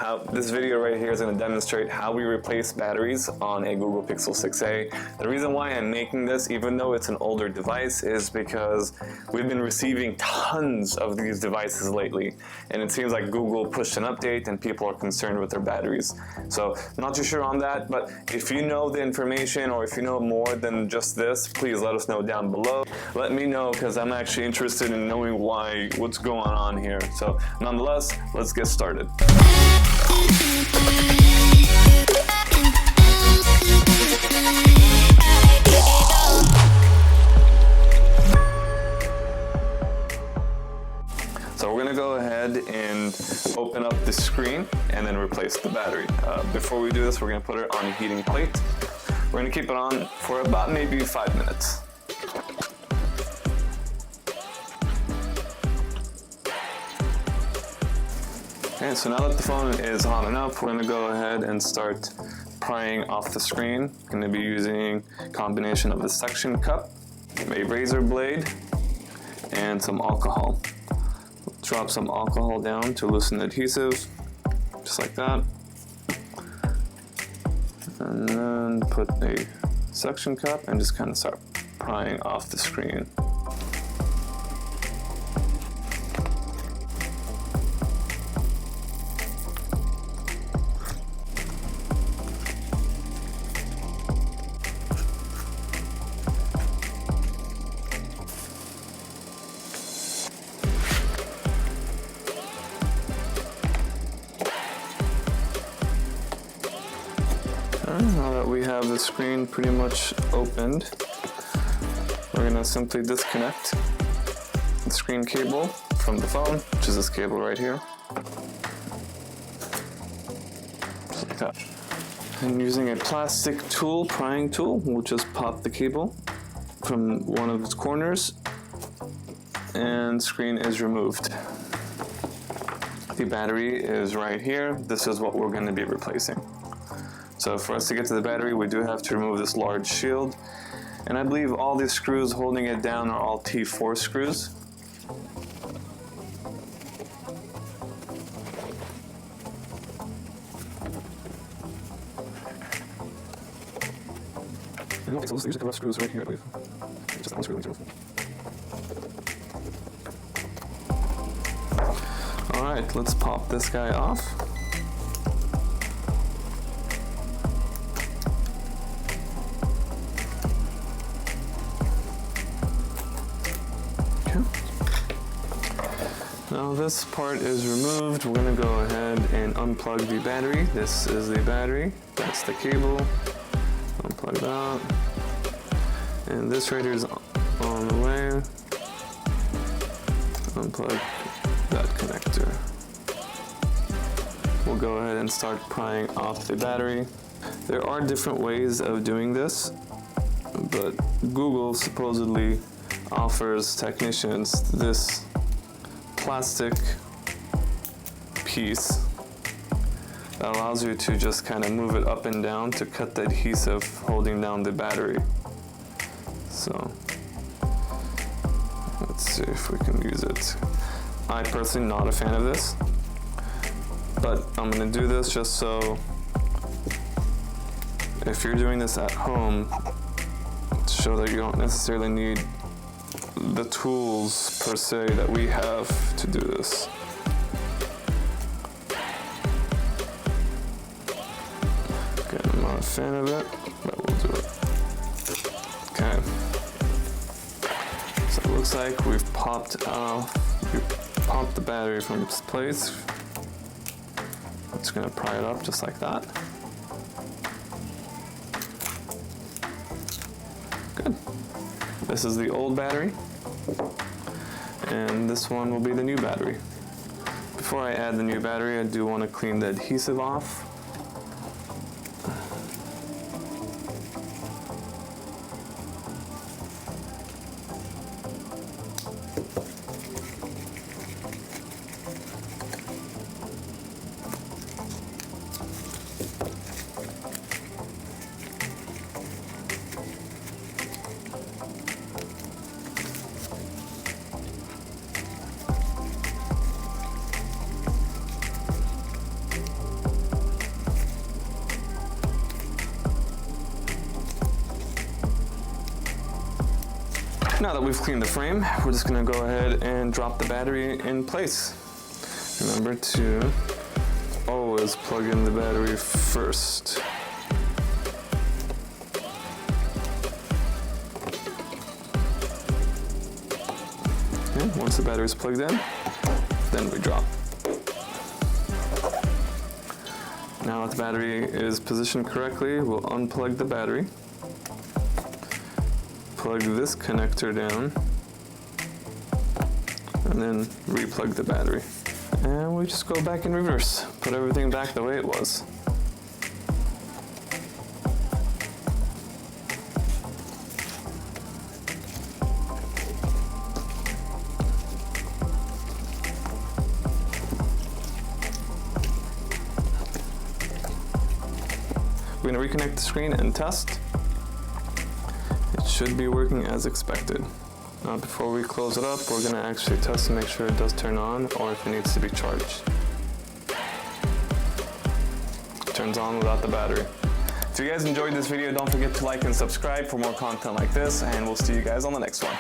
how this video right here is going to demonstrate how we replace batteries on a Google Pixel 6a. The reason why I'm making this, even though it's an older device, is because we've been receiving tons of these devices lately, and it seems like Google pushed an update and people are concerned with their batteries. So not too sure on that, but if you know the information or if you know more than just this, please let us know down below. Let me know, because I'm actually interested in knowing what's going on here. So nonetheless, let's get started. So we're going to go ahead and open up the screen and then replace the battery. Before we do this, we're going to put it on a heating plate. We're going to keep it on for about maybe 5 minutes. Okay, so now that the phone is hot enough, we're going to go ahead and start prying off the screen. I'm going to be using a combination of a suction cup, a razor blade, and some alcohol. Drop some alcohol down to loosen the adhesive, just like that. And then put a suction cup and just kind of start prying off the screen. Now that we have the screen pretty much opened, we're going to simply disconnect the screen cable from the phone, which is this cable right here. Just like that. And using a plastic tool, prying tool, we'll just pop the cable from one of its corners, and screen is removed. The battery is right here. This is what we're going to be replacing. So for us to get to the battery, we do have to remove this large shield. And I believe all these screws holding it down are all T4 screws. Okay, so let's use the rough screws right here, I believe. Just one screw. Alright, let's pop this guy off. Now this part is removed, we're going to go ahead and unplug the battery. This is the battery, that's the cable. Unplug that. And this right here is on the way. Unplug that connector. We'll go ahead and start prying off the battery. There are different ways of doing this, but Google supposedly offers technicians this plastic piece that allows you to just kind of move it up and down to cut the adhesive holding down the battery. So let's see if we can use it. I personally not a fan of this, but I'm going to do this just so if you're doing this at home, to show that you don't necessarily need the tools per se that we have to do this. Again, I'm not a fan of it, but we'll do it. Okay. So it looks like we've popped the battery from its place. I'm just gonna pry it up just like that. Good. This is the old battery, and this one will be the new battery. Before I add the new battery, I do want to clean the adhesive off. Now that we've cleaned the frame, we're just gonna go ahead and drop the battery in place. Remember to always plug in the battery first. Okay, once the battery is plugged in, then we drop. Now that the battery is positioned correctly, we'll unplug the battery, plug this connector down, and then re-plug the battery. And we just go back in reverse, put everything back the way it was. We're going to reconnect the screen and test. It should be working as expected. Now before we close it up, we're going to actually test to make sure it does turn on or if it needs to be charged. It turns on without the battery. If you guys enjoyed this video, don't forget to like and subscribe for more content like this, and we'll see you guys on the next one.